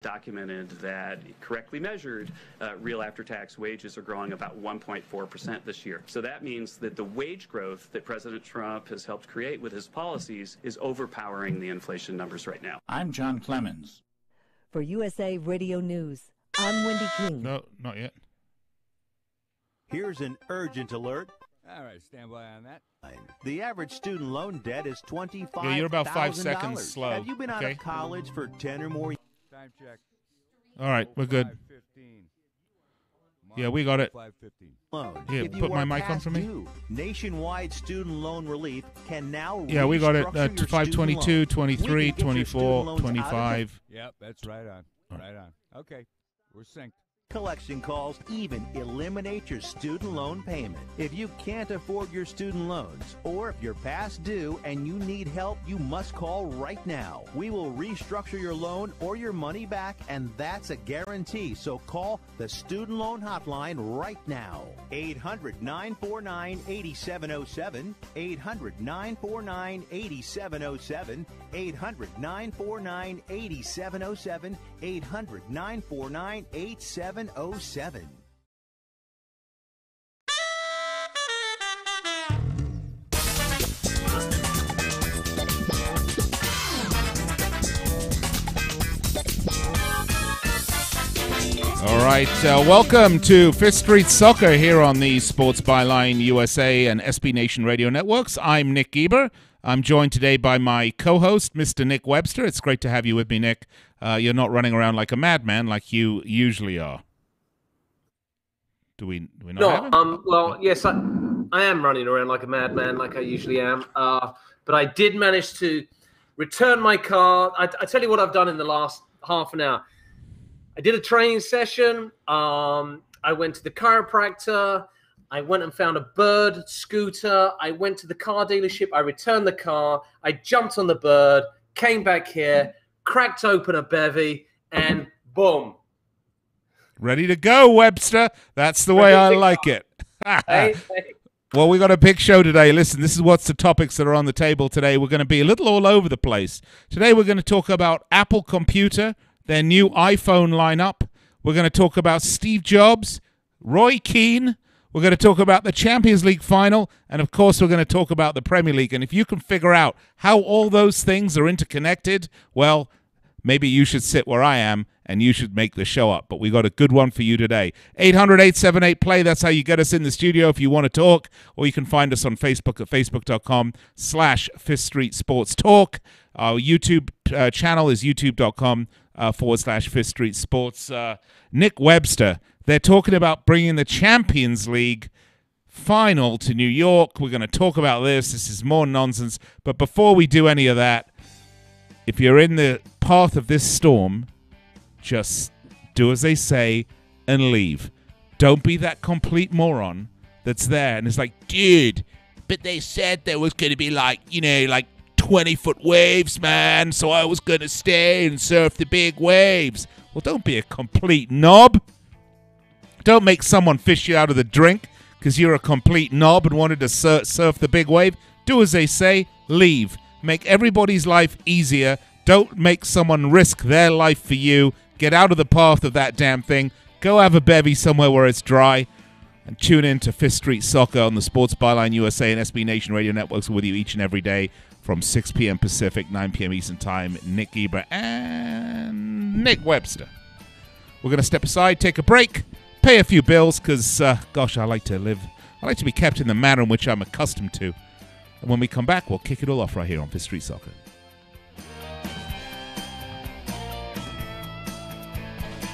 documented that correctly measured real after-tax wages are growing about 1.4% this year. So that means that the wage growth that President Trump has helped create with his policies is overpowering the inflation numbers right now. I'm John Clemens. For USA Radio News, I'm Wendy King. No, not yet. Here's an urgent alert. All right, stand by on that. The average student loan debt is $25,000. Yeah, you're about 5 seconds slow. Have you been out of college for 10 or more years? Time check. All right, we're good. 5:15. Yeah, we got it. 5:15. Loan. Here, If you put my are mic on past for me. due, nationwide student loan relief can now Yeah, we got it. restructure your 522, student loan. 23, We can get your 24, student loans out of 25. Yep, that's right on. Right on. Okay, we're synced. Collection calls even eliminate your student loan payment. If you can't afford your student loans, or if you're past due and you need help, you must call right now. We will restructure your loan or your money back, and that's a guarantee. So call the Student Loan Hotline right now. 800-949-8707. 800-949-8707. 800-949-8707. 800-949-8707. All right, welcome to Fifth Street Soccer here on the Sports Byline USA and SB Nation Radio Networks. I'm Nick Geber. I'm joined today by my co-host, Mr. Nick Webster. It's great to have you with me, Nick. You're not running around like a madman like you usually are. Do we not have him? Well, yes, I am running around like a madman, like I usually am. But I did manage to return my car. I tell you what I've done in the last half an hour. I did a training session. I went to the chiropractor. I went and found a bird scooter. I went to the car dealership. I returned the car. I jumped on the bird, came back here, cracked open a bevy, and boom. Ready to go, Webster. That's the way I like it. Hey. Well, we got a big show today. Listen, this is what's the topics that are on the table today. We're going to be a little all over the place. Today we're going to talk about Apple Computer, their new iPhone lineup. We're going to talk about Steve Jobs, Roy Keane. We're going to talk about the Champions League final. And, of course, we're going to talk about the Premier League. And if you can figure out how all those things are interconnected, well, maybe you should sit where I am and you should make the show up. But we got a good one for you today. 800-878-PLAY. That's how you get us in the studio if you want to talk. Or you can find us on Facebook at facebook.com/Fifth Street Sports Talk. Our YouTube channel is youtube.com/Fifth Street Sports. Nick Webster, they're talking about bringing the Champions League final to New York. We're going to talk about this. This is more nonsense. But before we do any of that, if you're in the path of this storm, just do as they say and leave. Don't be that complete moron that's there and it's like, dude, but they said there was going to be like 20-foot waves, man, so I was going to stay and surf the big waves. Well, don't be a complete knob. Don't make someone fish you out of the drink because you're a complete knob and wanted to surf the big wave. Do as they say, leave. Make everybody's life easier. Don't make someone risk their life for you. Get out of the path of that damn thing. Go have a bevy somewhere where it's dry. And tune in to Fifth Street Soccer on the Sports Byline USA and SB Nation Radio Networks with you each and every day from 6 p.m. Pacific, 9 p.m. Eastern Time. Nick Geber and Nick Webster. We're going to step aside, take a break, pay a few bills because, gosh, I like to be kept in the manner in which I'm accustomed to. And when we come back, we'll kick it all off right here on Fifth Street Soccer.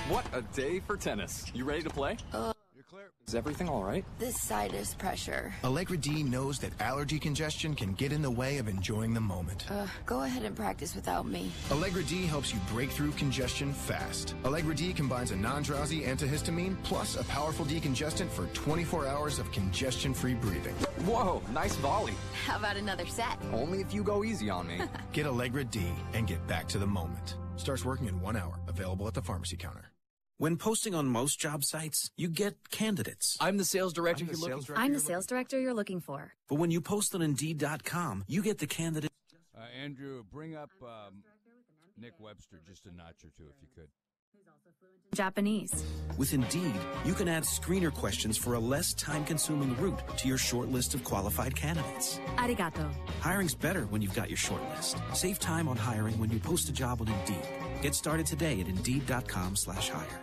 What a day for tennis. You ready to play? You're clear. Is everything all right? This sinus pressure. Allegra D knows that allergy congestion can get in the way of enjoying the moment. Go ahead and practice without me. Allegra D helps you break through congestion fast. Allegra D combines a non-drowsy antihistamine plus a powerful decongestant for 24 hours of congestion-free breathing. Whoa, nice volley. How about another set? Only if you go easy on me. Get Allegra D and get back to the moment. Starts working in 1 hour. Available at the pharmacy counter. When posting on most job sites, you get candidates. I'm the sales director I'm the sales director you're looking for. But when you post on Indeed.com, you get the candidate. Andrew, bring up Nick Webster just a notch or two if you could. Japanese. With Indeed, you can add screener questions for a less time-consuming route to your short list of qualified candidates. Arigato. Hiring's better when you've got your short list. Save time on hiring when you post a job on Indeed. Get started today at Indeed.com/hire.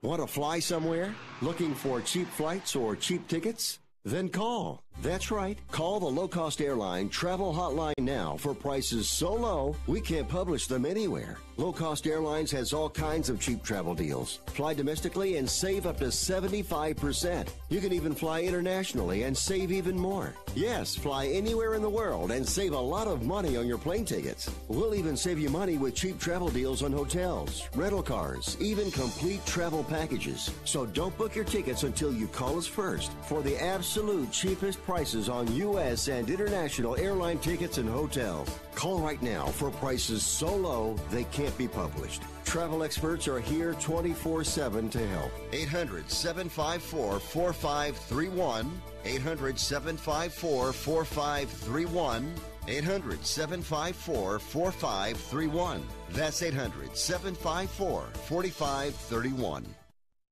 Want to fly somewhere? Looking for cheap flights or cheap tickets? Then call. That's right. Call the low-cost airline travel hotline now for prices so low we can't publish them anywhere. Low-cost airlines has all kinds of cheap travel deals. Fly domestically and save up to 75%. You can even fly internationally and save even more. Yes, fly anywhere in the world and save a lot of money on your plane tickets. We'll even save you money with cheap travel deals on hotels, rental cars, even complete travel packages. So don't book your tickets until you call us first for the absolute cheapest prices on U.S. and international airline tickets and hotels. Call right now for prices so low they can't be published. Travel experts are here 24/7 to help. 800-754-4531. 800-754-4531. 800-754-4531. That's 800-754-4531.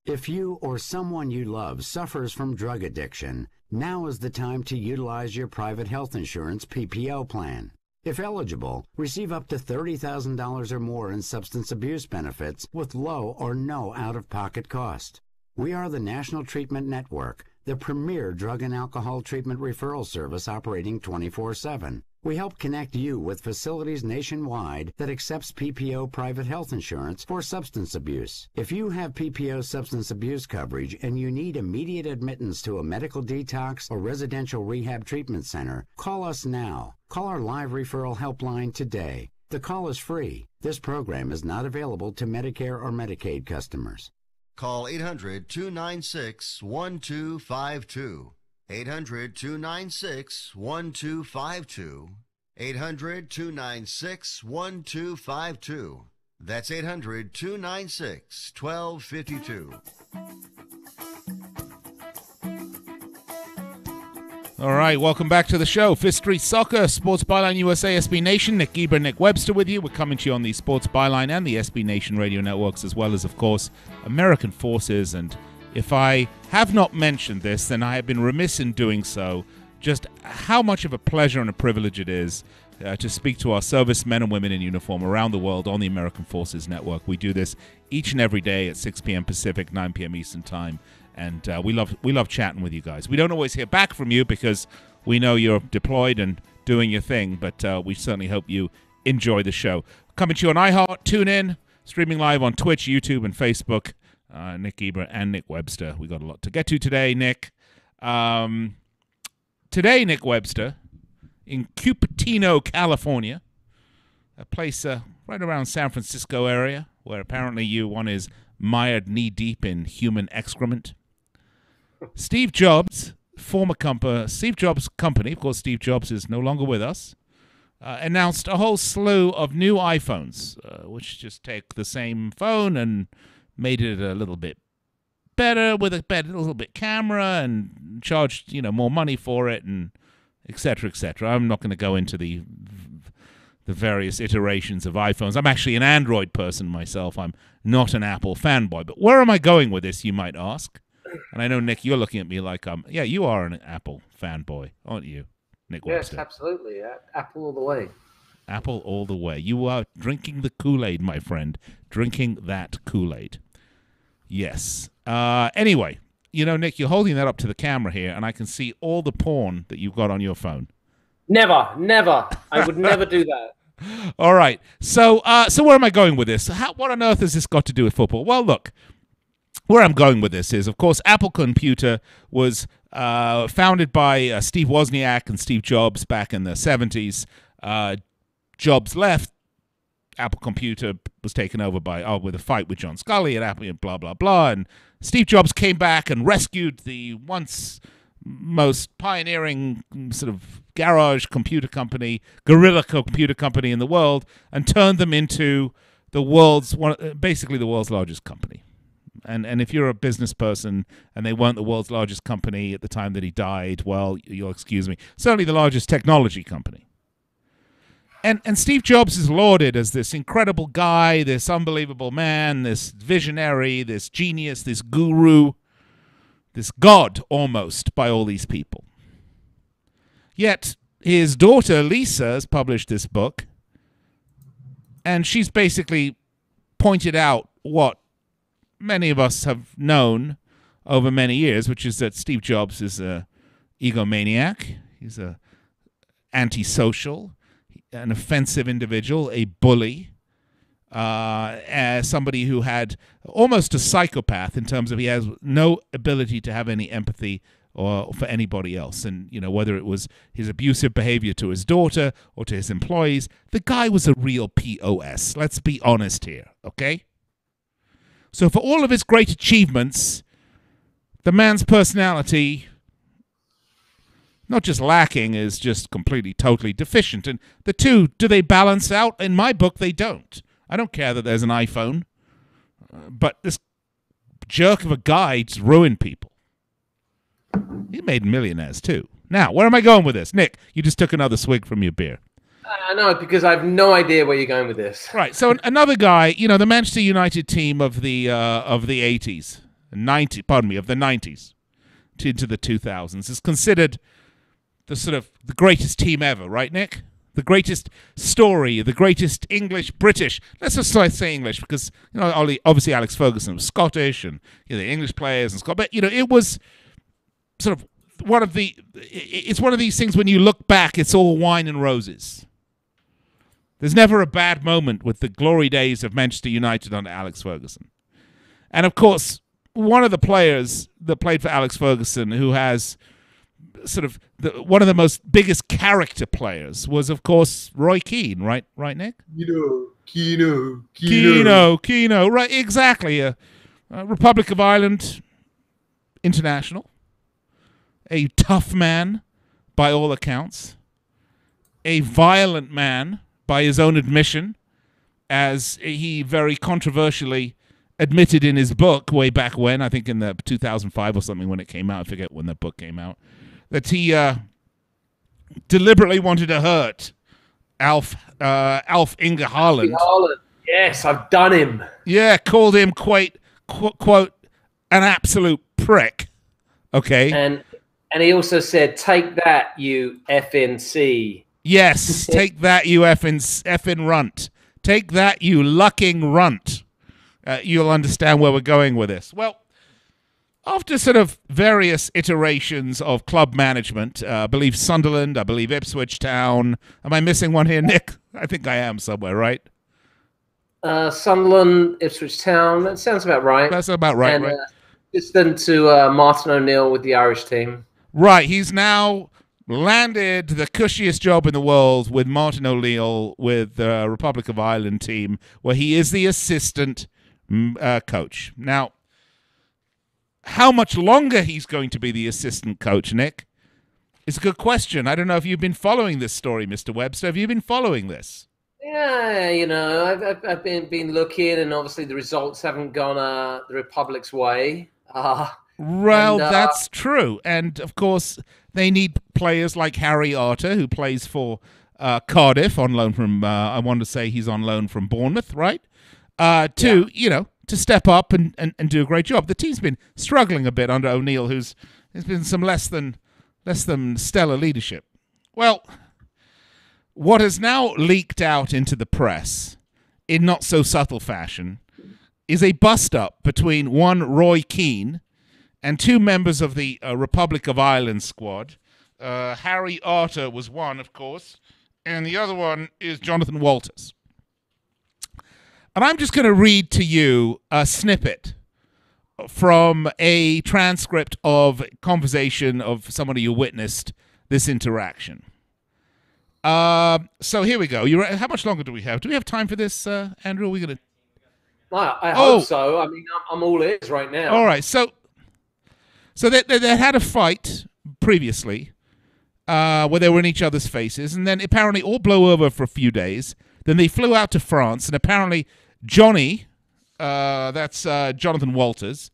If you or someone you love suffers from drug addiction, now is the time to utilize your private health insurance PPO plan. If eligible, receive up to $30,000 or more in substance abuse benefits with low or no out-of-pocket cost. We are the National Treatment Network, the premier drug and alcohol treatment referral service operating 24/7. We help connect you with facilities nationwide that accepts PPO private health insurance for substance abuse. If you have PPO substance abuse coverage and you need immediate admittance to a medical detox or residential rehab treatment center, call us now. Call our live referral helpline today. The call is free. This program is not available to Medicare or Medicaid customers. Call 800-296-1252. 800-296-1252. 800-296-1252. That's 800-296-1252. All right, welcome back to the show. Fifth Street Soccer, Sports Byline USA, SB Nation. Nick Eber, Nick Webster with you. We're coming to you on the Sports Byline and the SB Nation radio networks, as well as, of course, American Forces. And if I have not mentioned this, then I have been remiss in doing so. Just how much of a pleasure and a privilege it is to speak to our servicemen and women in uniform around the world on the American Forces Network. We do this each and every day at 6 p.m. Pacific, 9 p.m. Eastern Time. And we love chatting with you guys. We don't always hear back from you because we know you're deployed and doing your thing, but we certainly hope you enjoy the show. Coming to you on iHeart, TuneIn, streaming live on Twitch, YouTube, and Facebook. Nick Eber and Nick Webster. We got a lot to get to today, Nick. Today, Nick Webster, in Cupertino, California, a place right around San Francisco area, where apparently one is mired knee-deep in human excrement. Steve Jobs, Steve Jobs' company, of course Steve Jobs is no longer with us, announced a whole slew of new iPhones, which just take the same phone and made it a little bit better with a little bit camera and charged more money for it, and et cetera, et cetera. I'm not going to go into the various iterations of iPhones. I'm actually an Android person myself. I'm not an Apple fanboy. But where am I going with this, you might ask? And I know, Nick, you're looking at me like yeah, you are an Apple fanboy, aren't you, Nick Webster? Yes, absolutely. Apple all the way. Apple all the way. You are drinking the Kool-Aid, my friend. Drinking that Kool-Aid. Yes. Anyway, Nick, you're holding that up to the camera here, and I can see all the porn that you've got on your phone. Never. I would never do that. All right. So where am I going with this? What on earth has this got to do with football? Well, look, where I'm going with this is, of course, Apple Computer was founded by Steve Wozniak and Steve Jobs back in the 70s. Jobs left. Apple Computer was taken over with a fight with John Scully at Apple, and blah, blah, blah. And Steve Jobs came back and rescued the once most pioneering sort of garage computer company, guerrilla computer company in the world, and turned them into basically the world's largest company. And if you're a business person and they weren't the world's largest company at the time that he died, well, you'll excuse me, certainly the largest technology company. And Steve Jobs is lauded as this incredible guy, this unbelievable man, this visionary, this genius, this guru, this god almost by all these people. Yet his daughter Lisa has published this book, and she's basically pointed out what many of us have known over many years, which is that Steve Jobs is a egomaniac. He's a antisocial, an offensive individual, a bully, as somebody who had almost a psychopath in terms of he has no ability to have any empathy or for anybody else. And, you know, whether it was his abusive behavior to his daughter or to his employees, the guy was a real POS. Let's be honest here, okay? So for all of his great achievements, the man's personality, not just lacking, is just completely, totally deficient. And the two, do they balance out? In my book, they don't. I don't care that there's an iPhone, but this jerk of a guy just ruined people. He made millionaires, too. Now, where am I going with this? Nick, you just took another swig from your beer. I know, because I have no idea where you're going with this. Right, so another guy, you know, the Manchester United team of the 80s, of the 90s into the 2000s is considered the greatest team ever, right, Nick? The greatest story, the greatest British. Let's just say English, because, you know, obviously Alex Ferguson was Scottish, and, you know, the English players and Scott, but, you know, it was sort of it's one of these things when you look back, it's all wine and roses. There's never a bad moment with the glory days of Manchester United under Alex Ferguson. And, of course, one of the players that played for Alex Ferguson who has sort of one of the most biggest character players was, of course, Roy Keane, right, Nick? Keano. Right, exactly. A Republic of Ireland international, a tough man by all accounts, a violent man by his own admission, as he very controversially admitted in his book way back when, I think in the 2005 or something when it came out, I forget when the book came out, that he deliberately wanted to hurt Alf Inge Haaland. Yes, I've done him. Yeah, called him quote, an absolute prick. Okay. And he also said, "Take that, you FNC." Yes, take that, you effing runt. Take that, you lucking runt. You'll understand where we're going with this. Well, after sort of various iterations of club management, I believe Sunderland, I believe Ipswich Town. Am I missing one here, Nick? I think I am somewhere, right? Sunderland, Ipswich Town. That sounds about right. That's about right, and, right? Assistant to Martin O'Neill with the Irish team. Right, he's now landed the cushiest job in the world with Martin O'Neill with the Republic of Ireland team, where he is the assistant coach. Now, how much longer he's going to be the assistant coach, Nick, is a good question. I don't know if you've been following this story, Mr. Webster. Have you been following this? Yeah, you know, I've been looking, and obviously the results haven't gone the Republic's way. That's true. And, of course, they need players like Harry Arter, who plays for Cardiff on loan from, I want to say he's on loan from Bournemouth, right? To step up and do a great job. The team's been struggling a bit under O'Neill, there's been some less than stellar leadership. Well, what has now leaked out into the press in not so subtle fashion is a bust-up between one Roy Keane and two members of the Republic of Ireland squad. Harry Arter was one, of course, and the other one is Jonathan Walters. And I'm just going to read to you a snippet from a transcript of conversation of somebody who witnessed this interaction. So here we go. How much longer do we have? Do we have time for this, Andrew? Are we going to? I hope so. I mean, I'm all ears right now. All right. So they had a fight previously where they were in each other's faces, and then apparently all blew over for a few days. Then they flew out to France, and apparently Johnny, that's Jonathan Walters,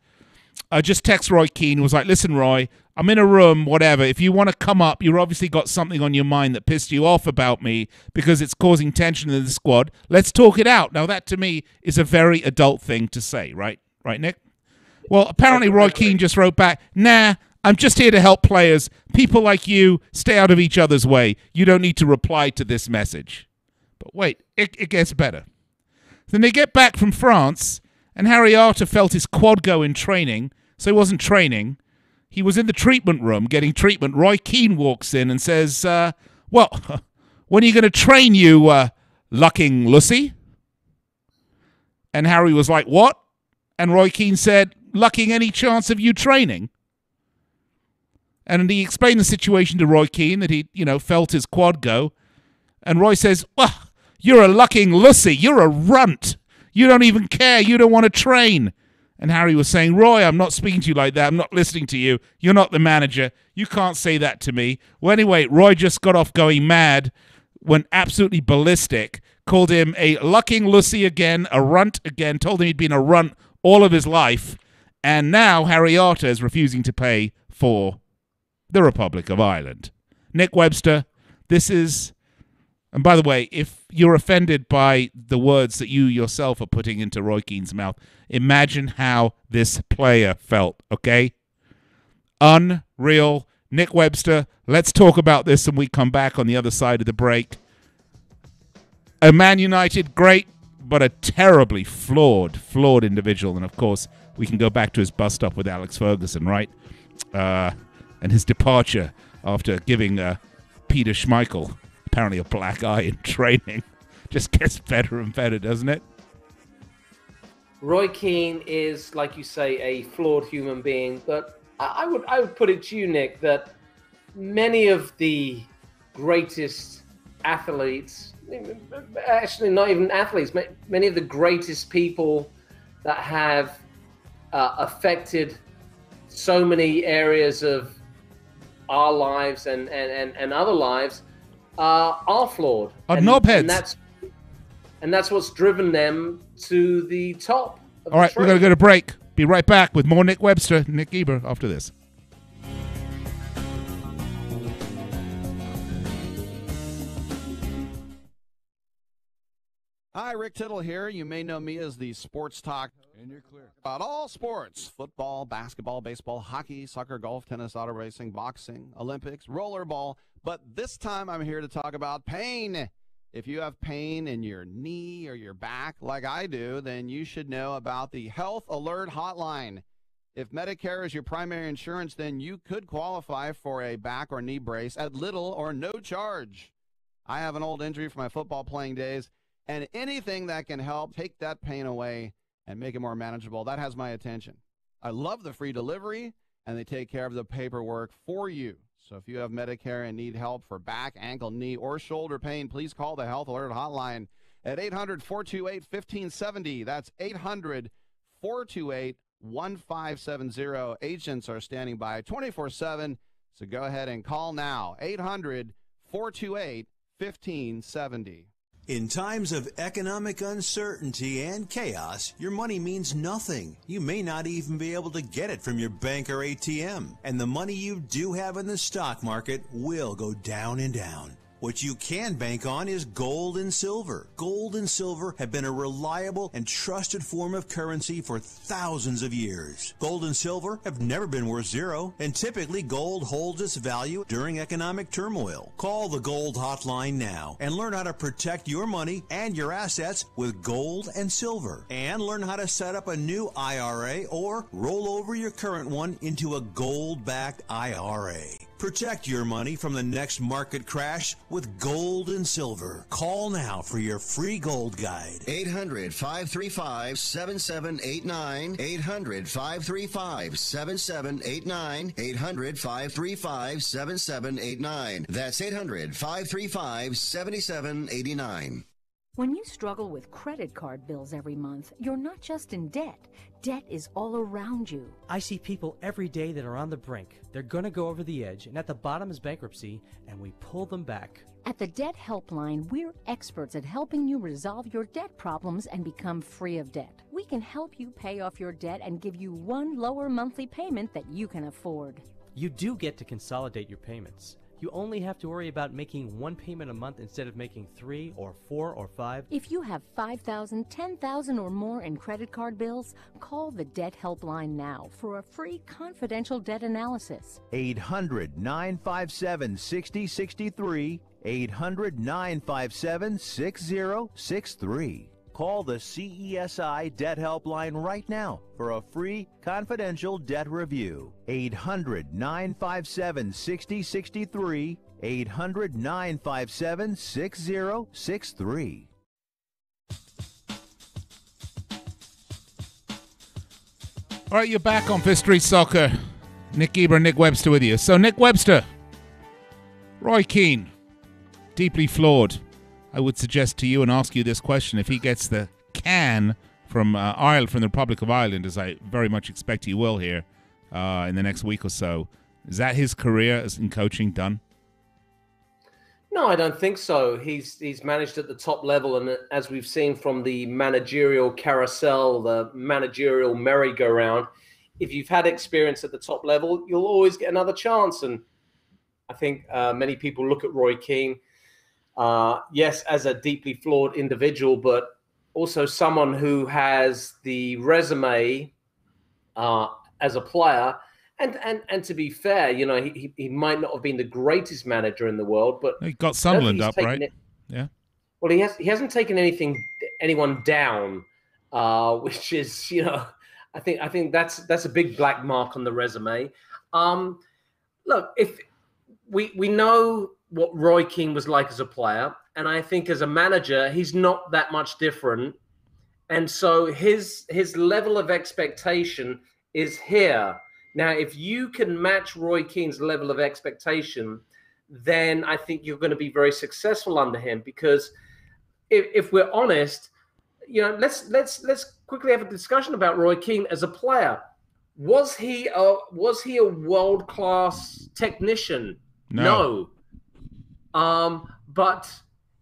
just texted Roy Keane, was like, "Listen, Roy, I'm in a room, whatever. If you want to come up, you've obviously got something on your mind that pissed you off about me because it's causing tension in the squad. Let's talk it out. Now, that to me is a very adult thing to say, right? Right, Nick? Well, apparently Roy Keane just wrote back, nah, I'm just here to help players. People like you, stay out of each other's way. You don't need to reply to this message. But wait, it gets better. Then they get back from France, and Harry Arter felt his quad go in training, so he wasn't training. He was in the treatment room getting treatment. Roy Keane walks in and says, well, when are you going to train, you lucking Lucy? And Harry was like, what? And Roy Keane said, lucking any chance of you training? And he explained the situation to Roy Keane, that he, felt his quad go. And Roy says, well, you're a lucking Lucy. You're a runt. You don't even care. You don't want to train. And Harry was saying, Roy, I'm not speaking to you like that. I'm not listening to you. You're not the manager. You can't say that to me. Well, anyway, Roy just got off going mad, went absolutely ballistic, called him a lucking Lucy again, a runt again, told him he'd been a runt all of his life. And now Harry Arter is refusing to pay for the Republic of Ireland. Nick Webster, this is... And by the way, if you're offended by the words that you yourself are putting into Roy Keane's mouth, imagine how this player felt, okay? Unreal. Nick Webster, let's talk about this when we come back on the other side of the break. A Man United, great, but a terribly flawed individual. And, of course, we can go back to his bus stop with Alex Ferguson, right? And his departure after giving Peter Schmeichel apparently a black eye in training. Just gets better and better, doesn't it? Roy Keane is, like you say, a flawed human being, but I would put it to you, Nick, that many of the greatest athletes, actually not even athletes, many of the greatest people that have affected so many areas of our lives and other lives are flawed. Are knobheads. And that's what's driven them to the top. All right, we're going to go to break. Be right back with more Nick Webster, Nick Eber, after this. Hi, Rick Tittle here. You may know me as the sports talk. And you're clear. About all sports: football, basketball, baseball, hockey, soccer, golf, tennis, auto racing, boxing, Olympics, rollerball. But this time I'm here to talk about pain. If you have pain in your knee or your back like I do, then you should know about the Health Alert Hotline. If Medicare is your primary insurance, then you could qualify for a back or knee brace at little or no charge. I have an old injury from my football playing days, and anything that can help take that pain away and make it more manageable, that has my attention. I love the free delivery, and they take care of the paperwork for you. So if you have Medicare and need help for back, ankle, knee, or shoulder pain, please call the Health Alert Hotline at 800-428-1570. That's 800-428-1570. Agents are standing by 24/7, so go ahead and call now. 800-428-1570. In times of economic uncertainty and chaos, your money means nothing. You may not even be able to get it from your bank or ATM. And the money you do have in the stock market will go down and down. What you can bank on is gold and silver. Gold and silver have been a reliable and trusted form of currency for thousands of years. Gold and silver have never been worth zero, and typically gold holds its value during economic turmoil. Call the Gold Hotline now and learn how to protect your money and your assets with gold and silver. And learn how to set up a new IRA or roll over your current one into a gold-backed IRA. Protect your money from the next market crash with gold and silver. Call now for your free gold guide. 800-535-7789. 800-535-7789. 800-535-7789. That's 800-535-7789. When you struggle with credit card bills every month, you're not just in debt. Debt is all around you. I see people every day that are on the brink. They're going to go over the edge, and at the bottom is bankruptcy, and we pull them back. At the Debt Helpline, we're experts at helping you resolve your debt problems and become free of debt. We can help you pay off your debt and give you one lower monthly payment that you can afford. You do get to consolidate your payments. You only have to worry about making one payment a month instead of making 3 or 4 or 5. If you have $5,000, $10,000 or more in credit card bills, call the Debt Helpline now for a free confidential debt analysis. 800-957-6063. 800-957-6063. Call the CESI Debt Helpline right now for a free confidential debt review. 800-957-6063. 800-957-6063. All right, you're back on Fifth Street Soccer. Nick Eber and Nick Webster with you. So, Nick Webster, Roy Keane, deeply flawed. I would suggest to you and ask you this question. If he gets the can from Ireland, from the Republic of Ireland, as I very much expect he will here in the next week or so, is that his career as in coaching done? No, I don't think so. He's managed at the top level, and as we've seen from the managerial carousel, the managerial merry-go-round, if you've had experience at the top level, you'll always get another chance. And I think many people look at Roy Keane, yes, as a deeply flawed individual, but also someone who has the resume as a player. And to be fair, you know, he might not have been the greatest manager in the world, but he got Sunderland up, right? Yeah. Well, he hasn't taken anyone down, which is, you know, I think that's a big black mark on the resume. Look, if we know what Roy Keane was like as a player, and I think as a manager, he's not that much different. And so his level of expectation is here. Now, if you can match Roy Keane's level of expectation, then I think you're going to be very successful under him. Because if we're honest, you know, let's quickly have a discussion about Roy Keane as a player. Was he a world-class technician? No. But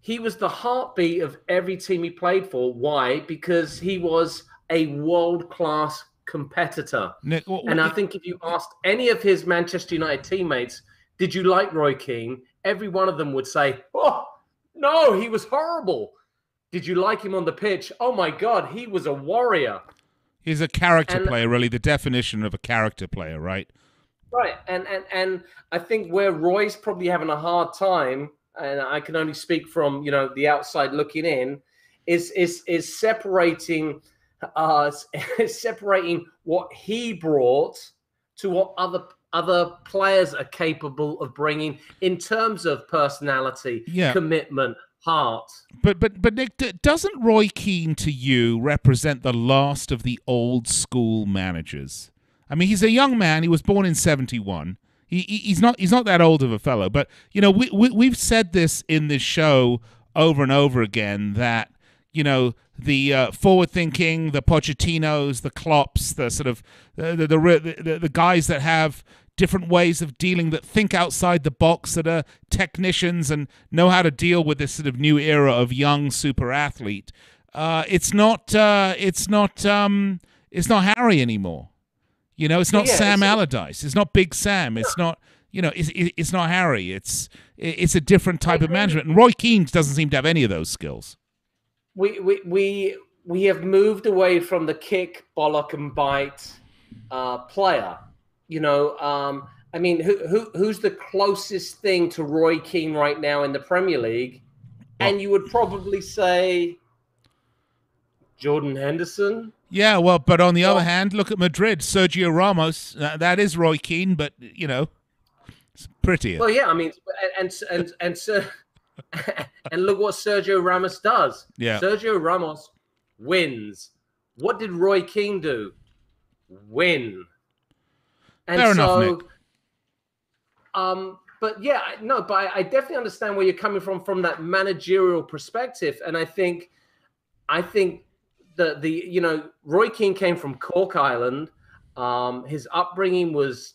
he was the heartbeat of every team he played for. Why? Because he was a world-class competitor. Nick, and I think if you asked any of his Manchester United teammates, did you like Roy Keane? Every one of them would say, oh, no, he was horrible. Did you like him on the pitch? Oh, my God, he was a warrior. He's a character player, really, the definition of a character player, right? Right, and I think where Roy's probably having a hard time, and I can only speak from, you know, the outside looking in, is separating separating what he brought to what other players are capable of bringing in terms of personality, commitment, heart. But Nick, doesn't Roy Keane to you represent the last of the old school managers? I mean, he's a young man. He was born in 1971. He's not that old of a fellow. But you know, we've said this in this show over and over again that, you know, the forward-thinking, the Pochettinos, the Klopps, the sort of the guys that have different ways of dealing, that think outside the box, that are technicians and know how to deal with this sort of new era of young super athlete. It's not Harry anymore. You know, it's not Sam Allardyce. It's not Big Sam. It's not, you know, it's not Harry. It's a different type of management. And Roy Keane doesn't seem to have any of those skills. We have moved away from the kick, bollock, and bite player. You know, I mean, who's the closest thing to Roy Keane right now in the Premier League? And you would probably say Jordan Henderson. Yeah, well, but on the other hand, look at Madrid. Sergio Ramos. That is Roy Keane, but you know, it's prettier. Well, yeah, I mean, and look what Sergio Ramos does. Yeah. Sergio Ramos wins. What did Roy Keane do? Win. And fair enough, Nick. But yeah, no, but I definitely understand where you're coming from that managerial perspective. And I think the you know, Roy Keane came from Cork Island. His upbringing was,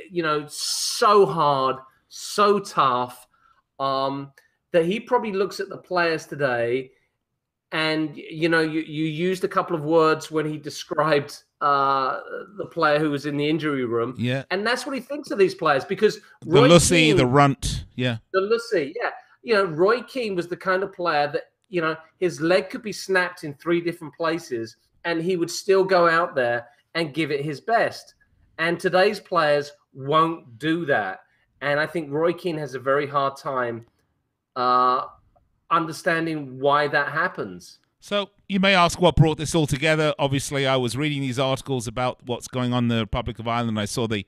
you know, so hard, so tough, that he probably looks at the players today And, you used a couple of words when he described the player who was in the injury room. Yeah. And that's what he thinks of these players, because The Roy Lucy, Keane, the Runt. Yeah. the Lucy, yeah. Roy Keane was the kind of player that, his leg could be snapped in 3 different places and he would still go out there and give it his best. And today's players won't do that. And I think Roy Keane has a very hard time understanding why that happens. So you may ask what brought this all together. Obviously, I was reading these articles about what's going on in the Republic of Ireland. I saw the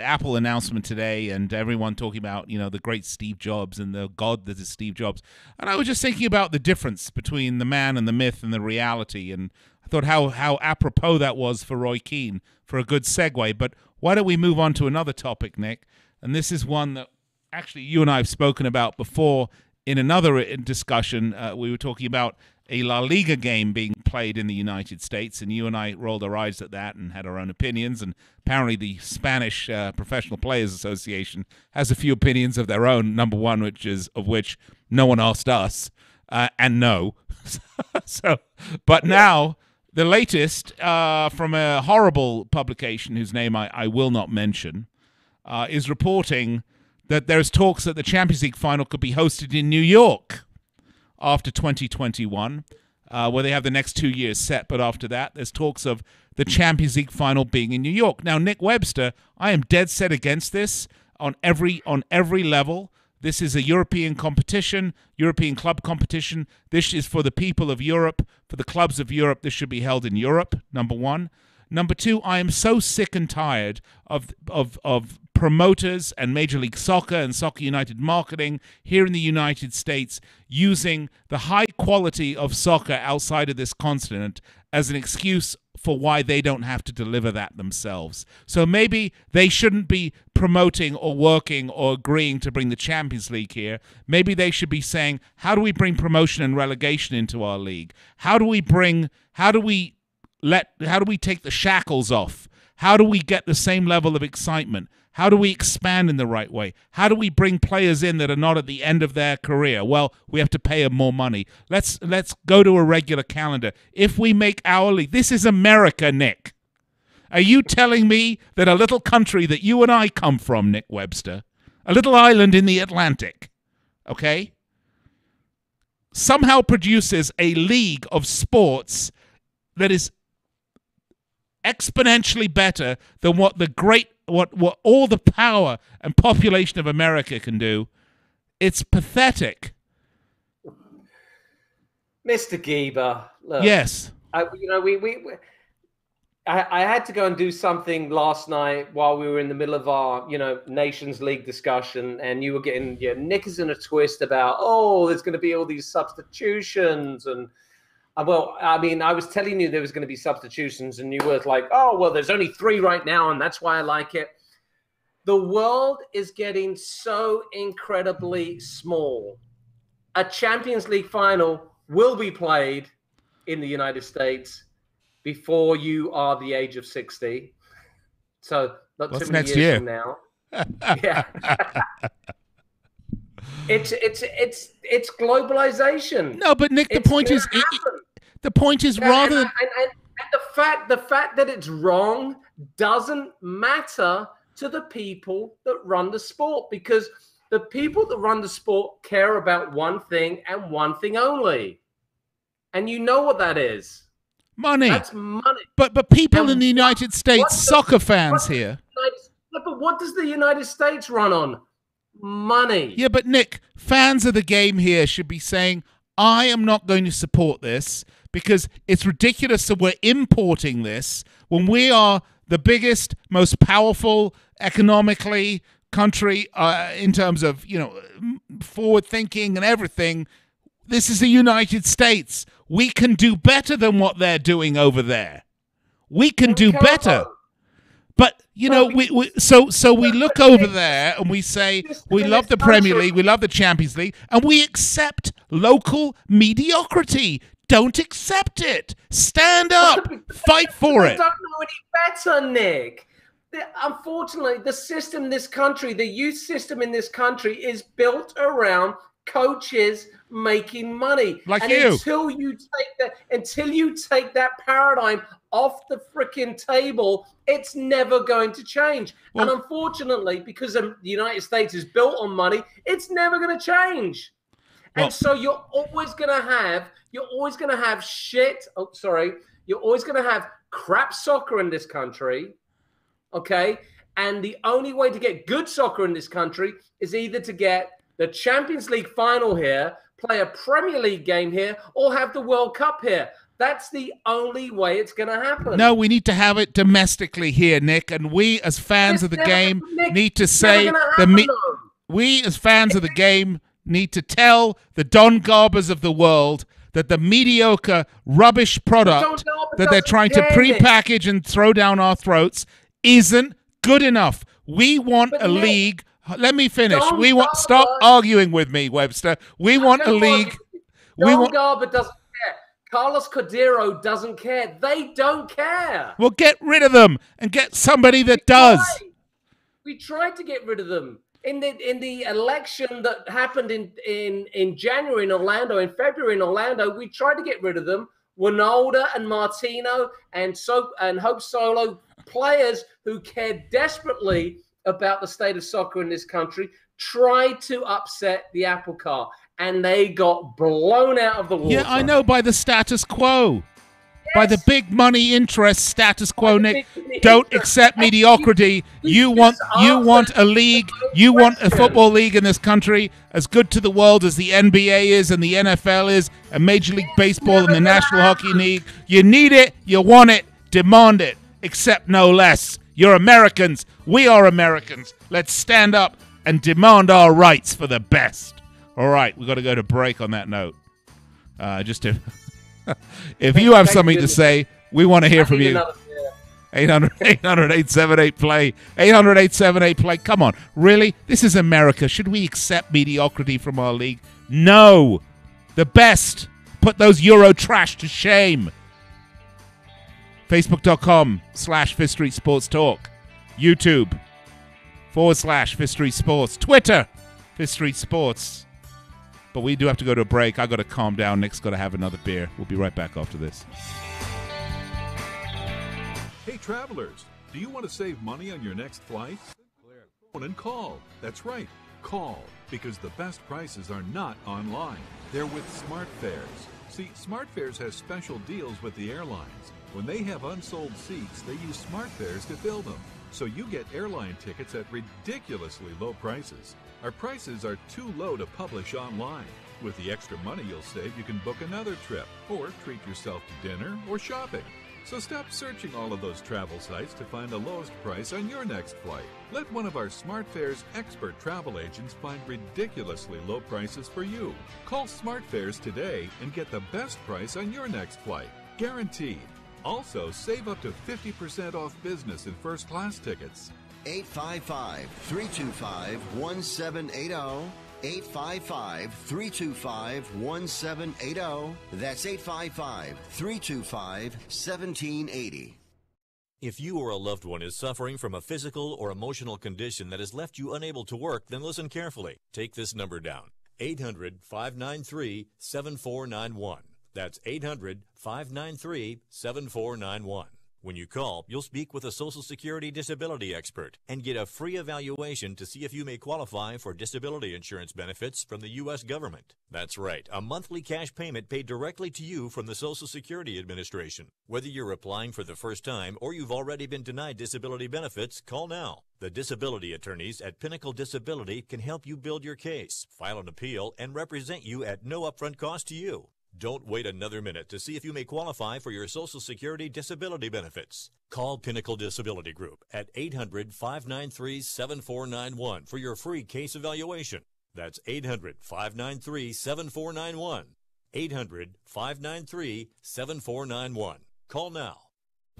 Apple announcement today, and everyone talking about the great Steve Jobs and the God that is Steve Jobs. And I was just thinking about the difference between the man and the myth and the reality, and I thought how apropos that was for Roy Keane for a good segue. But why don't we move on to another topic, Nick? And this is one that actually you and I have spoken about before in another discussion. We were talking about a La Liga game being played in the United States, and you and I rolled our eyes at that and had our own opinions. And apparently the Spanish Professional Players Association has a few opinions of their own, number one, which no one asked us, and no. But now the latest from a horrible publication whose name I will not mention is reporting that there's talks that the Champions League final could be hosted in New York after 2021, where they have the next 2 years set. But after that, there's talks of the Champions League final being in New York. Now, Nick Webster, I am dead set against this on every level. This is a European competition, European club competition. This is for the people of Europe, for the clubs of Europe. This should be held in Europe, number one. Number two, I am so sick and tired of promoters and Major League Soccer and Soccer United marketing here in the United States using the high quality of soccer outside of this continent as an excuse for why they don't have to deliver that themselves. So maybe they shouldn't be promoting or working or agreeing to bring the Champions League here. Maybe they should be saying, how do we bring promotion and relegation into our league? How do we take the shackles off? How do we get the same level of excitement? How do we expand in the right way? How do we bring players in that are not at the end of their career? Well, we have to pay them more money. Let's go to a regular calendar. If we make our league, this is America, Nick. Are you telling me that a little country that you and I come from, Nick Webster, a little island in the Atlantic, okay, somehow produces a league of sports that is exponentially better than what all the power and population of America can do? It's pathetic. Mr. Gieber, look, yes. I had to go and do something last night while we were in the middle of our, Nations League discussion, and you were getting your knickers in a twist about, there's going to be all these substitutions. And, I was telling you there was going to be substitutions, and you were like, there's only 3 right now, and that's why I like it. The world is getting so incredibly small. A Champions League final will be played in the United States before you are the age of 60. So not too many years from now. Yeah. It's globalization. No, but Nick, the point is rather than... and the fact that it's wrong doesn't matter to the people that run the sport, because the people that run the sport care about one thing and one thing only. And you know what that is. Money. That's money. But people in the United States, soccer fans here. But what does the United States run on? Money. Yeah, but Nick, fans of the game here should be saying, I am not going to support this because it's ridiculous that we're importing this when we are the biggest, most powerful economically country in terms of, forward thinking and everything. This is the United States. We can do better than what they're doing over there. We can do better. But, we look over there and we say, we love the Premier League, we love the Champions League, and we accept local mediocrity. Don't accept it. Stand up. Fight for it. I don't know any better, Nick. Unfortunately, the system in this country, the youth system in this country is built around coaches making money. Like and you. Until you take that paradigm off the freaking table, it's never going to change. Well, and unfortunately, because the United States is built on money, it's never going to change. Well, and so you're always going to have shit. Oh, sorry. You're always going to have crap soccer in this country. Okay. And the only way to get good soccer in this country is either to get the Champions League final here, play a Premier League game here, or have the World Cup here. That's the only way it's going to happen. No, we need to have it domestically here, Nick. And we, as fans of the game, need to say we, as fans of the game, need to tell the Don Garbers of the world that the mediocre rubbish product that they're trying to pre-package and throw down our throats isn't good enough. We want a league. Let me finish. Stop arguing with me, Webster. We want a league. Don Garber doesn't care. Carlos Cordero doesn't care. They don't care. Well, get rid of them and get somebody that does. We tried to get rid of them. In the election that happened in January in Orlando, in February in Orlando, we tried to get rid of them. Winalda and Martino and Hope Solo, players who cared desperately about the state of soccer in this country, tried to upset the apple cart, and they got blown out of the water. Yeah, I know, by the status quo. By the big money interest status quo, Nick. Don't accept mediocrity. You want a league. You want a football league in this country as good to the world as the NBA is and the NFL is and Major League Baseball and the National Hockey League. You need it. You want it. Demand it. Accept no less. You're Americans. We are Americans. Let's stand up and demand our rights for the best. All right, we've got to go to break on that note. If you have something to say, we want to hear from you. 800-878-PLAY. 800-878-PLAY. Come on. Really? This is America. Should we accept mediocrity from our league? No. The best. Put those Euro trash to shame. Facebook.com/Fifth Street Sports Talk. YouTube /Fifth Street Sports. Twitter, Fifth Street Sports. But we do have to go to a break. I got to calm down. Nick's got to have another beer. We'll be right back after this. Hey, travelers, do you want to save money on your next flight? Phone and call. That's right, call, because the best prices are not online. They're with SmartFares. See, SmartFares has special deals with the airlines. When they have unsold seats, they use SmartFares to fill them. So you get airline tickets at ridiculously low prices. Our prices are too low to publish online. With the extra money you'll save, you can book another trip or treat yourself to dinner or shopping. So stop searching all of those travel sites to find the lowest price on your next flight. Let one of our SmartFares expert travel agents find ridiculously low prices for you. Call SmartFares today and get the best price on your next flight. Guaranteed. Also, save up to 50% off business and first class tickets. 855-325-1780. 855-325-1780. That's 855-325-1780. If you or a loved one is suffering from a physical or emotional condition that has left you unable to work, then listen carefully. Take this number down. 800-593-7491. That's 800-593-7491. When you call, you'll speak with a Social Security disability expert and get a free evaluation to see if you may qualify for disability insurance benefits from the U.S. government. That's right, a monthly cash payment paid directly to you from the Social Security Administration. Whether you're applying for the first time or you've already been denied disability benefits, call now. The disability attorneys at Pinnacle Disability can help you build your case, file an appeal, and represent you at no upfront cost to you. Don't wait another minute to see if you may qualify for your Social Security disability benefits. Call Pinnacle Disability Group at 800-593-7491 for your free case evaluation. That's 800-593-7491. 800-593-7491. Call now.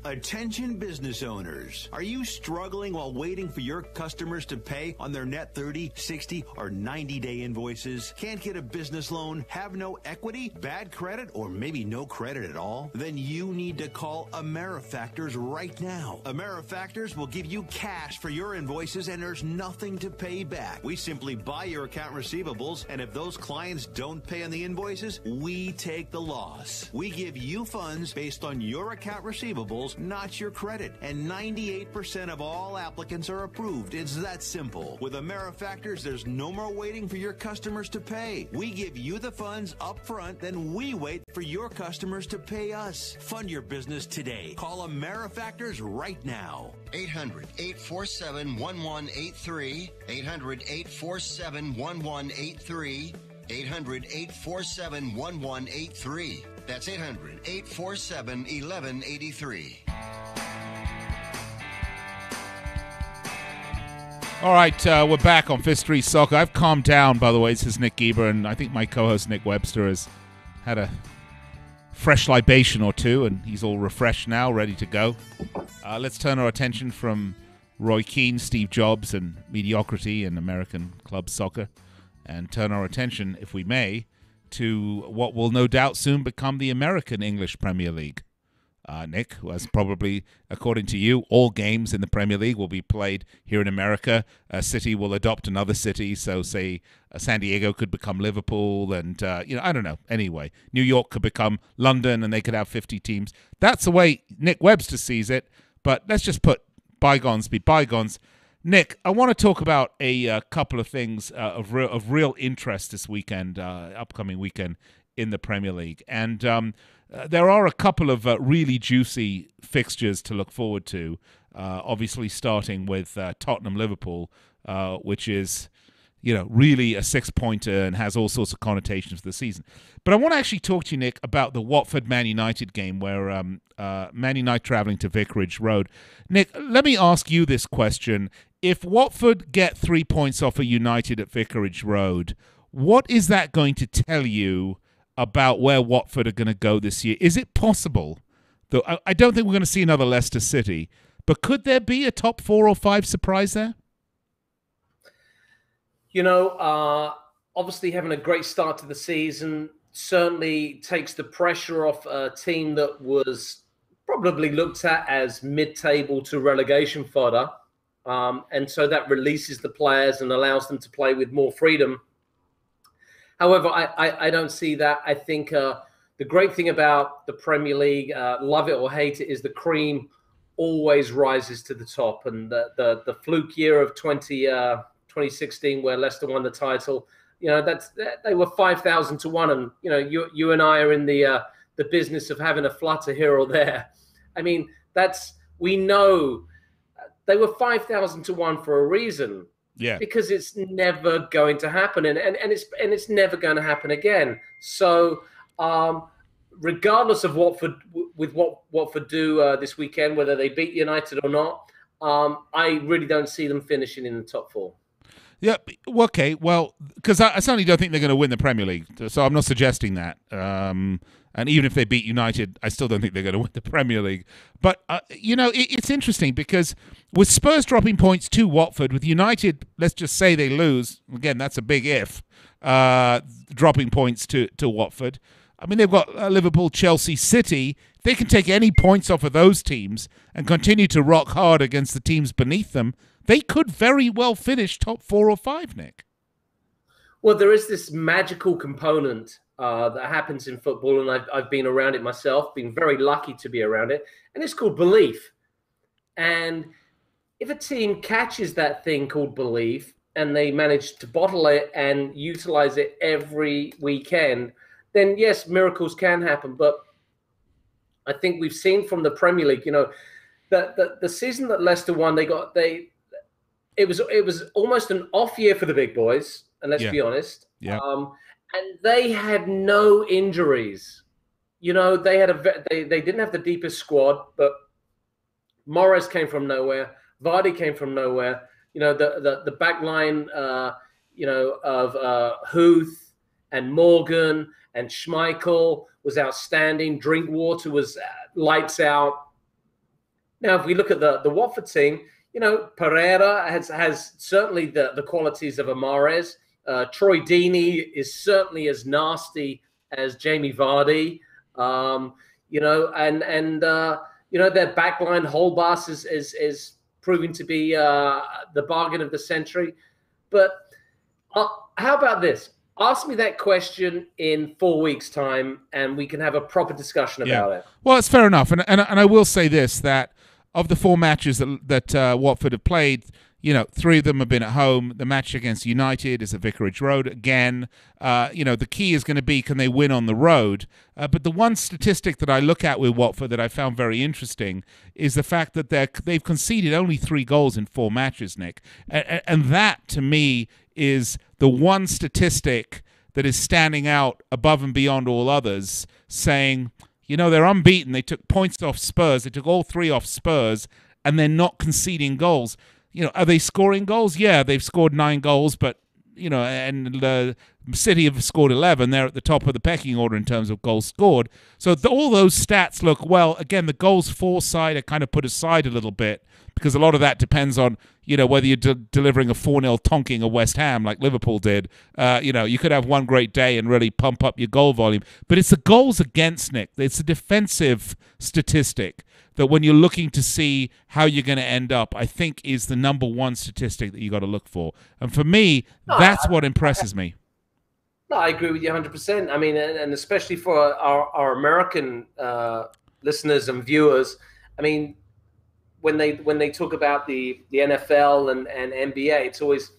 Attention business owners. Are you struggling while waiting for your customers to pay on their net 30, 60, or 90-day invoices? Can't get a business loan? Have no equity? Bad credit? Or maybe no credit at all? Then you need to call AmeriFactors right now. AmeriFactors will give you cash for your invoices and there's nothing to pay back. We simply buy your account receivables, and if those clients don't pay on the invoices, we take the loss. We give you funds based on your account receivables, not your credit. And 98% of all applicants are approved. It's that simple. With AmeriFactors, there's no more waiting for your customers to pay. We give you the funds up front, then we wait for your customers to pay us. Fund your business today. Call AmeriFactors right now. 800-847-1183. 800-847-1183. 800-847-1183. That's 800-847-1183. All right, we're back on Fifth Street Soccer. I've calmed down, by the way. This is Nick Geber, and I think my co-host Nick Webster has had a fresh libation or two, and he's all refreshed now, ready to go. Let's turn our attention from Roy Keane, Steve Jobs, and mediocrity in American club soccer, and turn our attention, if we may, to what will no doubt soon become the American English Premier League. Nick, as probably, according to you, all games in the Premier League will be played here in America. A city will adopt another city, so say San Diego could become Liverpool, and I don't know. Anyway, New York could become London, and they could have 50 teams. That's the way Nick Webster sees it, but let's just put bygones be bygones. Nick, I want to talk about a couple of things of real interest this weekend, upcoming weekend in the Premier League. And there are a couple of really juicy fixtures to look forward to, obviously starting with Tottenham-Liverpool, which is really a six-pointer and has all sorts of connotations for the season. But I want to actually talk to you, Nick, about the Watford-Man United game where Man United traveling to Vicarage Road. Nick, let me ask you this question. If Watford get 3 points off of United at Vicarage Road, what is that going to tell you about where Watford are going to go this year? Is it possible, though I don't think we're going to see another Leicester City, but could there be a top 4 or 5 surprise there? Obviously having a great start to the season certainly takes the pressure off a team that was probably looked at as mid-table to relegation fodder. And so that releases the players and allows them to play with more freedom. However, I don't see that. I think the great thing about the Premier League, love it or hate it, is the cream always rises to the top. And the fluke year of 2016 where Leicester won the title, they were 5,000 to 1. And, you and I are in the business of having a flutter here or there. I mean, we know they were 5,000 to 1 for a reason. Yeah. Because it's never going to happen, and it's never going to happen again. So, regardless of what Watford do this weekend, whether they beat United or not, I really don't see them finishing in the top 4. Yeah, okay. Well, because I certainly don't think they're going to win the Premier League, so I'm not suggesting that. And even if they beat United, I still don't think they're going to win the Premier League. But, it's interesting because with Spurs dropping points to Watford, with United, let's just say they lose. Again, that's a big if, dropping points to Watford. I mean, they've got Liverpool, Chelsea, City. They can take any points off of those teams and continue to rock hard against the teams beneath them. They could very well finish top 4 or 5, Nick. Well, there is this magical component that happens in football, and I've been around it myself, been very lucky to be around it, and it's called belief. And if a team catches that thing called belief and they manage to bottle it and utilize it every weekend, then yes, miracles can happen. But I think we've seen from the Premier League, the season that Leicester won, it was almost an off year for the big boys, and let's be honest. Yeah. And they had no injuries. They had they didn't have the deepest squad, but Morris came from nowhere. Vardy came from nowhere. The back line, of Huth and Morgan and Schmeichel was outstanding. Drinkwater was lights out. Now, if we look at the Watford team, Pereira has certainly the qualities of a Mahrez. Troy Deeney is certainly as nasty as Jamie Vardy. And their backline Holbass is proving to be the bargain of the century. But how about this? Ask me that question in 4 weeks' time, and we can have a proper discussion about it. Well, it's fair enough. And I will say this, that of the 4 matches that Watford have played, 3 of them have been at home. The match against United is at Vicarage Road again. The key is going to be, can they win on the road? But the one statistic that I look at with Watford that I found very interesting is the fact that they've conceded only 3 goals in 4 matches, Nick. And that, to me, is the one statistic that is standing out above and beyond all others, saying, they're unbeaten. They took points off Spurs. They took all 3 off Spurs, and they're not conceding goals. Are they scoring goals? Yeah, they've scored 9 goals, but, and City have scored 11. They're at the top of the pecking order in terms of goals scored. So all those stats look well. Again, the goals for side are kind of put aside a little bit because a lot of that depends on, whether you're delivering a 4-0 tonking of West Ham like Liverpool did. You could have one great day and really pump up your goal volume. But it's the goals against, Nick. It's a defensive statistic that when you're looking to see how you're going to end up, I think is the number one statistic that you got to look for. And for me, that's what impresses me. No, I agree with you 100%. I mean, and especially for our American listeners and viewers, I mean, when they talk about the NFL and NBA, it's always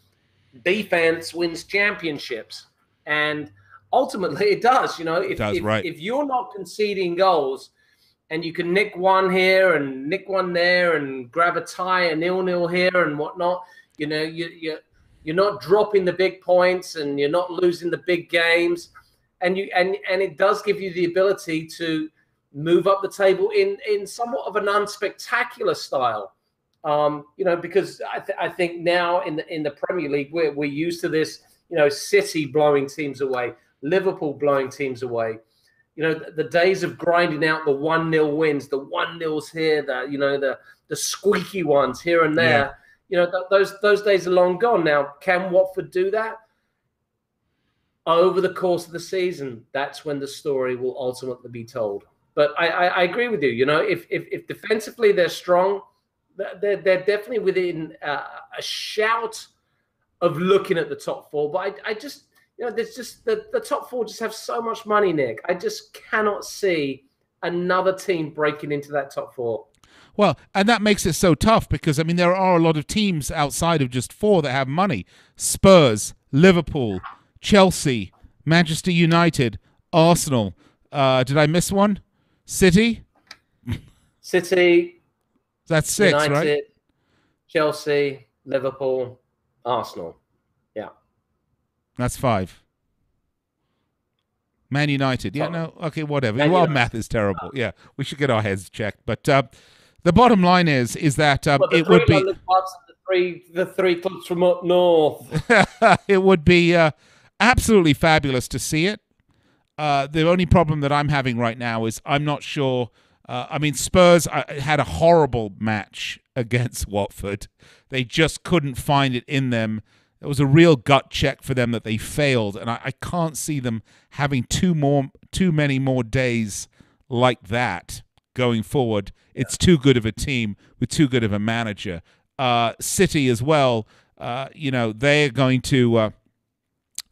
defense wins championships. And ultimately it does, if you're not conceding goals and you can nick one here and nick one there and grab a tie, a 0-0 here and whatnot, you're not dropping the big points and you're not losing the big games. And it does give you the ability to move up the table in somewhat of an unspectacular style. Because I think now in the Premier League, we're used to this, City blowing teams away, Liverpool blowing teams away. The days of grinding out the 1-0 wins, the 1-0s here, the squeaky ones here and there. Yeah. Those days are long gone now. Can Watford do that? Over the course of the season, that's when the story will ultimately be told. But I agree with you. If defensively they're strong, they're definitely within a shout of looking at the top 4. But I just, there's just the top 4 just have so much money, Nick. I just cannot see another team breaking into that top 4. Well, and that makes it so tough because, I mean, there are a lot of teams outside of just 4 that have money. Spurs, Liverpool, Chelsea, Manchester United, Arsenal. Did I miss one? City? City. That's 6, United, right? Chelsea, Liverpool, Arsenal. Yeah. That's 5. Man United. Yeah, no, okay, whatever. Man Well, United. math is terrible. Yeah, we should get our heads checked. But the bottom line is that it would be... The three clubs from up north. It would be absolutely fabulous to see it. The only problem that I'm having right now is I'm not sure. I mean, Spurs had a horrible match against Watford. They just couldn't find it in them. It was a real gut check for them that they failed, and I can't see them having too many more days like that going forward. It's too good of a team with too good of a manager. City as well, they're going to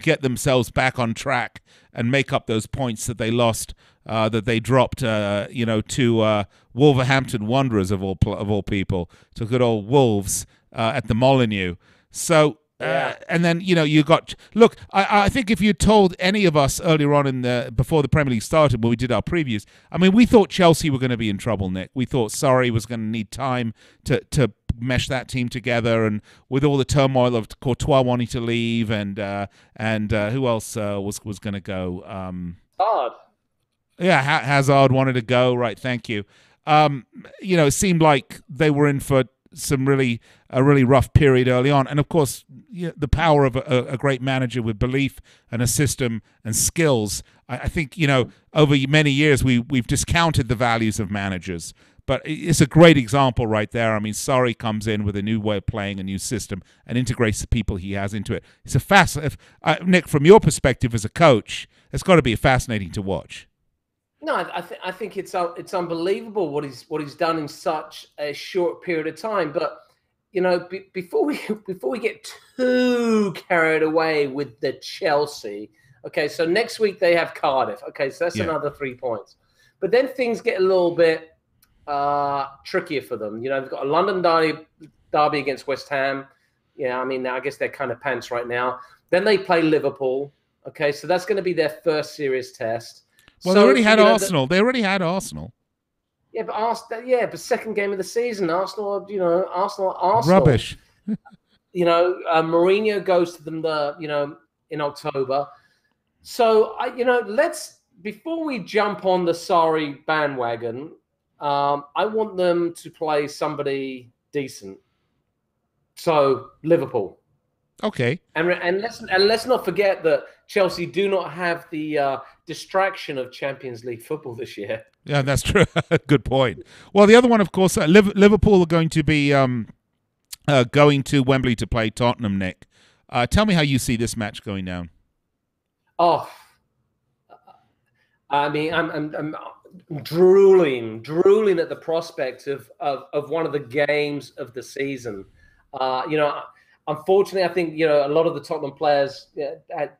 get themselves back on track and make up those points that they lost, that they dropped, to Wolverhampton Wanderers of all people, to good old Wolves at the Molineux. So, and then you got. Look, I think if you told any of us earlier on before the Premier League started, when we did our previews, I mean, we thought Chelsea were going to be in trouble, Nick. We thought Surrey was going to need time to mesh that team together, and with all the turmoil of Courtois wanting to leave, and who else was going to go? Hazard. Yeah, Hazard wanted to go. Right, thank you. It seemed like they were in for a really rough period early on. And of course, the power of a great manager with belief and a system and skills. I think, over many years we've discounted the values of managers. But it's a great example right there. I mean, Sarri comes in with a new way of playing, a new system, and integrates the people he has into it. It's Nick, from your perspective as a coach, it's got to be fascinating to watch. No, I think it's unbelievable what he's done in such a short period of time. But before we get too carried away with the Chelsea, okay. So next week they have Cardiff. Okay, so that's another 3 points. But then things get a little bit trickier for them. They've got a London derby against West Ham. Yeah, I mean, I guess they're kind of pants right now. Then they play Liverpool. Okay, so that's going to be their first serious test. Well, they already had Arsenal. They already had Arsenal. Yeah, but second game of the season, Arsenal. Rubbish. Mourinho goes to them in October. So let's, before we jump on the Sarri bandwagon, I want them to play somebody decent. So Liverpool. Okay. And let's not forget that Chelsea do not have the distraction of Champions League football this year. Yeah, that's true. Good point. Well, the other one, of course, Liverpool are going to be going to Wembley to play Tottenham, Nick. Tell me how you see this match going down. Oh, I mean, I'm drooling at the prospect of one of the games of the season. Unfortunately, I think a lot of the Tottenham players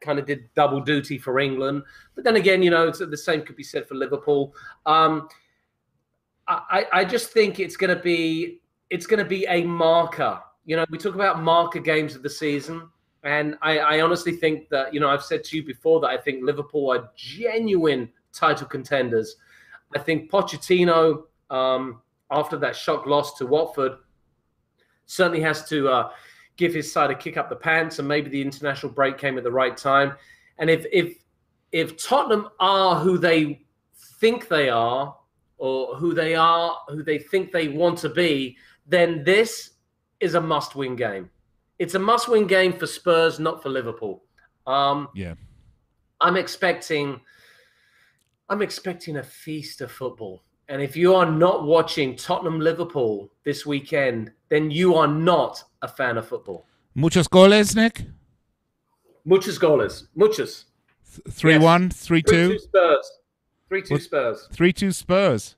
kind of did double duty for England, but then again, the same could be said for Liverpool. I just think it's going to be a marker. We talk about marker games of the season, and I honestly think that I've said to you before that I think Liverpool are genuine title contenders. I think Pochettino, after that shock loss to Watford, certainly has to give his side a kick up the pants, and maybe the international break came at the right time. And if Tottenham are who they think they are, or who they think they want to be, then this is a must-win game. It's a must-win game for Spurs, not for Liverpool. Yeah, I'm expecting a feast of football. And if you are not watching Tottenham-Liverpool this weekend, then you are not a fan of football. Muchos goles, Nick? Muchos goles. Muchos. 3-1, 3-2? 3-2 Spurs. 3-2 Spurs. 3-2 Spurs.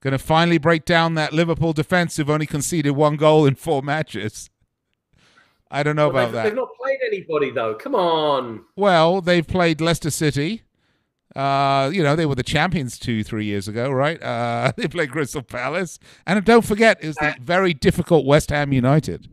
Going to finally break down that Liverpool defense who've only conceded 1 goal in 4 matches. I don't know about that. They've not played anybody, though. Come on. Well, they've played Leicester City. They were the champions 2-3 years ago, right? They played Crystal Palace. And don't forget, it was the very difficult West Ham United.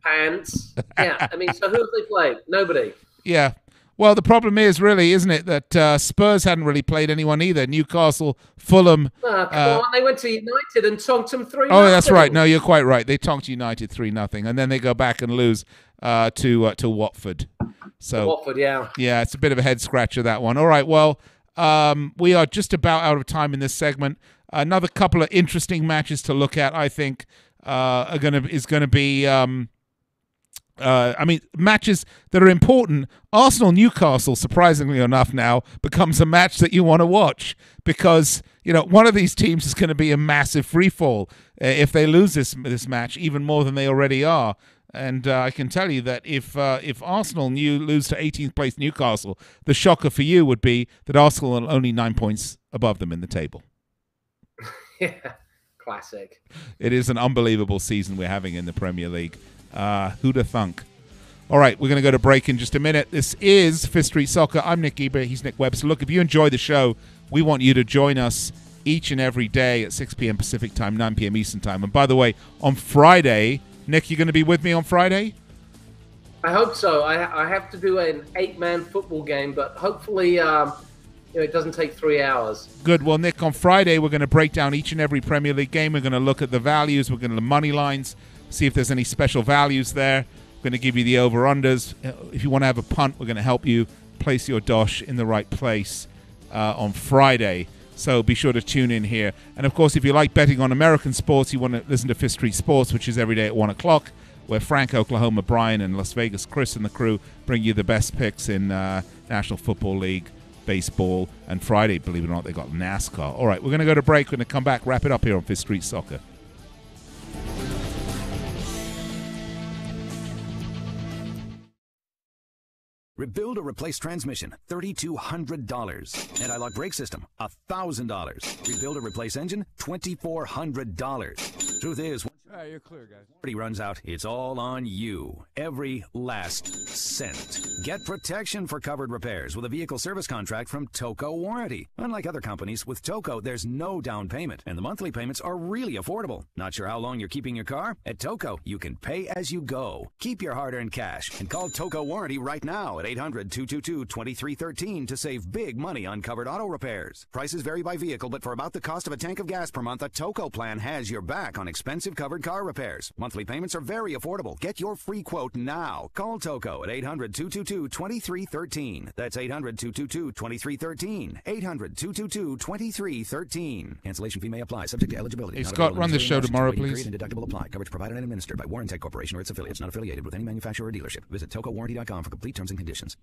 Pants. Yeah, I mean, so who have they played? Nobody. Yeah. Well, the problem is, really, isn't it, that Spurs hadn't really played anyone either. Newcastle, Fulham. Come on, they went to United and tonked them 3-0. Oh, that's right. No, you're quite right. They tonked United 3-0, and then they go back and lose to Watford. So Watford, yeah. Yeah, it's a bit of a head scratcher, that one. All right, well, we are just about out of time in this segment. Another couple of interesting matches to look at, I think, is going to be. Matches that are important. Arsenal-Newcastle, surprisingly enough, now becomes a match that you want to watch because one of these teams is going to be a massive freefall if they lose this match, even more than they already are. And I can tell you that if Arsenal lose to 18th place Newcastle, the shocker for you would be that Arsenal are only 9 points above them in the table. Yeah, classic. It is an unbelievable season we're having in the Premier League. Who'da thunk? All right, we're going to go to break in just a minute. This is Fifth Street Soccer. I'm Nick Eber. He's Nick Webster. Look, if you enjoy the show, we want you to join us each and every day at 6 p.m. Pacific time, 9 p.m. Eastern time. And by the way, on Friday, Nick, you going to be with me on Friday? I hope so. I have to do an 8-man football game, but hopefully it doesn't take 3 hours. Good. Well, Nick, on Friday, we're going to break down each and every Premier League game. We're going to look at the values. We're going to the money lines, see if there's any special values there. We're going to give you the over-unders. If you want to have a punt, we're going to help you place your dosh in the right place on Friday. So be sure to tune in here. And, of course, if you like betting on American sports, you want to listen to Fifth Street Sports, which is every day at 1 o'clock, where Frank, Oklahoma, Brian, and Las Vegas Chris and the crew bring you the best picks in National Football League, baseball, and Friday, believe it or not, they got NASCAR. All right, we're going to go to break. We're going to come back, wrap it up here on Fifth Street Soccer. Rebuild or replace transmission, $3,200. Anti-lock brake system, $1,000. Rebuild or replace engine, $2,400. Truth is, You're clear, guys. warranty runs out, it's all on you. Every last cent. Get protection for covered repairs with a vehicle service contract from Toco Warranty. Unlike other companies, with Toco, there's no down payment, and the monthly payments are really affordable. Not sure how long you're keeping your car? At Toco, you can pay as you go. Keep your hard-earned cash and call Toco Warranty right now at 800-222-2313 to save big money on covered auto repairs. Prices vary by vehicle, but for about the cost of a tank of gas per month, a Toco plan has your back on expensive covered car repairs. Monthly payments are very affordable. Get your free quote now. Call Toco at 800-222-2313. That's 800-222-2313. 800-222-2313. Cancellation fee may apply, subject to eligibility. Hey, Scott, run the show tomorrow, please. And deductible apply. Coverage provided and administered by Warrantech Corporation or its affiliates, not affiliated with any manufacturer or dealership. Visit tocowarranty.com for complete terms and conditions.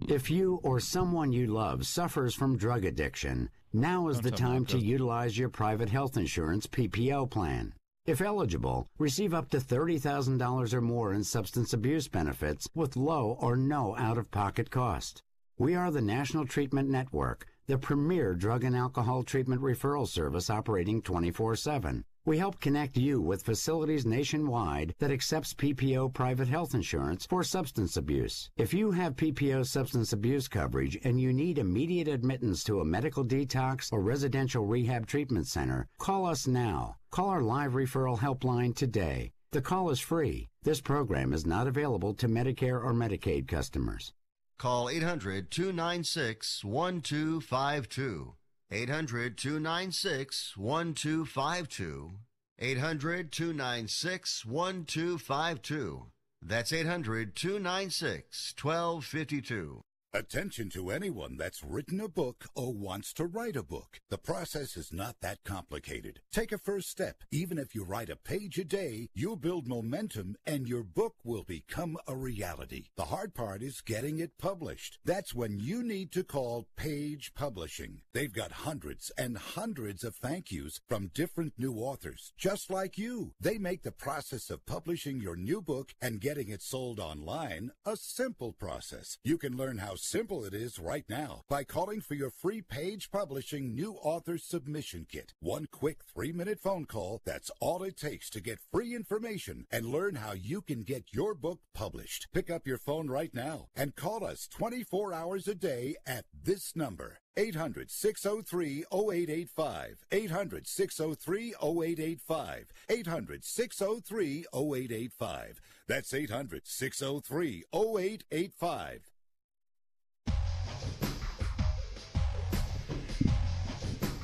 If you or someone you love suffers from drug addiction, now is the time to utilize your private health insurance PPO plan. If eligible, receive up to $30,000 or more in substance abuse benefits with low or no out-of-pocket cost. We are the National Treatment Network, the premier drug and alcohol treatment referral service operating 24/7. We help connect you with facilities nationwide that accepts PPO private health insurance for substance abuse. If you have PPO substance abuse coverage and you need immediate admittance to a medical detox or residential rehab treatment center, call us now. Call our live referral helpline today. The call is free. This program is not available to Medicare or Medicaid customers. Call 800-296-1252. 800-296-1252. 800-296-1252. That's 800-296-1252. Attention to anyone that's written a book or wants to write a book. The process is not that complicated. Take a first step. Even if you write a page a day, you'll build momentum and your book will become a reality. The hard part is getting it published. That's when you need to call Page Publishing. They've got hundreds and hundreds of thank yous from different new authors, just like you. They make the process of publishing your new book and getting it sold online a simple process. You can learn how simple it is right now by calling for your free Page Publishing New Author Submission Kit. One quick 3-minute phone call, that's all it takes to get free information and learn how you can get your book published. Pick up your phone right now and call us 24 hours a day at this number. 800-603-0885. 800-603-0885. 800-603-0885. That's 800-603-0885.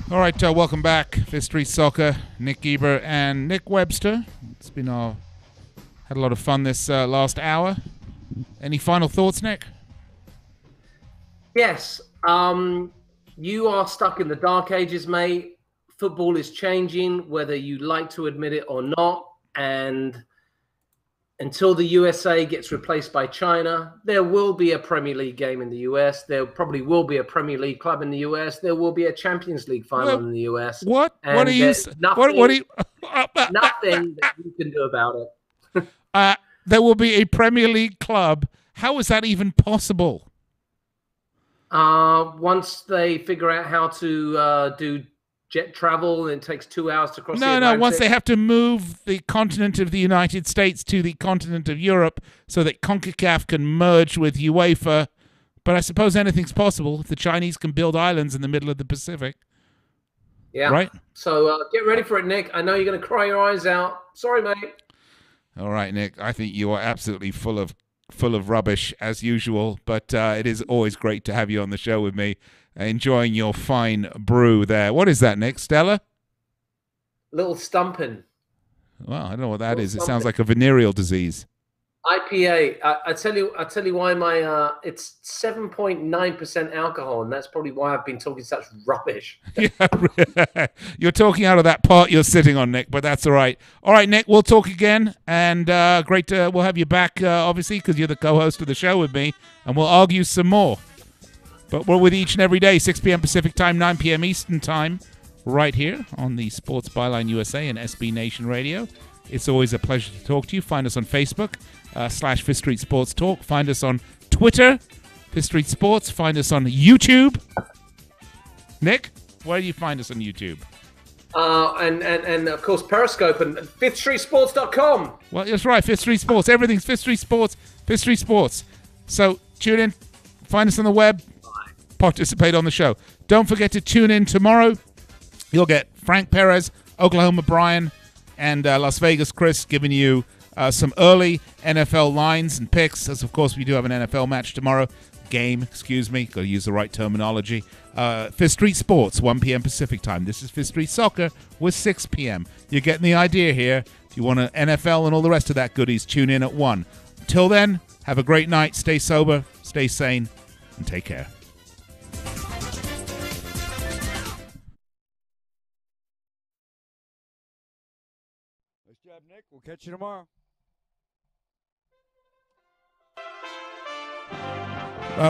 All right, welcome back. Fifth Street Soccer, Nick Geber and Nick Webster. It's been had a lot of fun this last hour. Any final thoughts, Nick? Yes. You are stuck in the dark ages, mate. Football is changing, whether you like to admit it or not. And until the USA gets replaced by China, there will be a Premier League game in the US. There probably will be a Premier League club in the US. There will be a Champions League final in the US. What? And what are you? Nothing, what are you? nothing that you can do about it. There will be a Premier League club. How is that even possible? Once they figure out how to do jet travel, and it takes 2 hours to cross the Atlantic. Once they have to move the continent of the United States to the continent of Europe so that CONCACAF can merge with UEFA. But I suppose anything's possible if the Chinese can build islands in the middle of the Pacific. Yeah. Right? So get ready for it, Nick. I know you're going to cry your eyes out. Sorry, mate. All right, Nick. I think you are absolutely full of rubbish as usual, but it is always great to have you on the show with me, enjoying your fine brew there. What is that, Nick? Stella? Little stumping. Well, I don't know what that is. It sounds like a venereal disease. IPA. I tell you why my it's 7.9% alcohol, and that's probably why I've been talking such rubbish. Yeah, you're talking out of that part you're sitting on, Nick, but that's all right. All right, Nick, we'll talk again, and great. We'll have you back, obviously, because you're the co-host of the show with me, and we'll argue some more. But we're with each and every day, 6 p.m. Pacific Time, 9 p.m. Eastern Time, right here on the Sports Byline USA and SB Nation Radio. It's always a pleasure to talk to you. Find us on Facebook, /Fifth Street Sports Talk. Find us on Twitter, Fifth Street Sports. Find us on YouTube. Nick, where do you find us on YouTube? And of course, Periscope and FifthStreetSports.com. Well, that's right, Fifth Street Sports. Everything's Fifth Street Sports, Fifth Street Sports. So tune in, find us on the web, participate on the show. Don't forget to tune in tomorrow. You'll get Frank Perez, Oklahoma Brian, and Las Vegas Chris giving you some early NFL lines and picks, as of course we do have an NFL match tomorrow. Game, excuse me, got to use the right terminology. Fifth Street Sports, 1 p.m. Pacific Time. This is Fifth Street Soccer with 6 p.m. You're getting the idea here. If you want an NFL and all the rest of that goodies, tune in at 1. Until then, have a great night. Stay sober, stay sane, and take care. Nice job, Nick. We'll catch you tomorrow.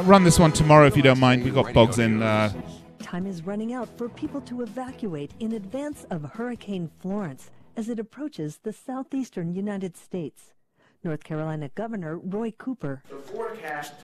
Run this one tomorrow if you don't mind. We got Boggs in. Time is running out for people to evacuate in advance of Hurricane Florence as it approaches the southeastern United States. North Carolina Governor Roy Cooper. The forecast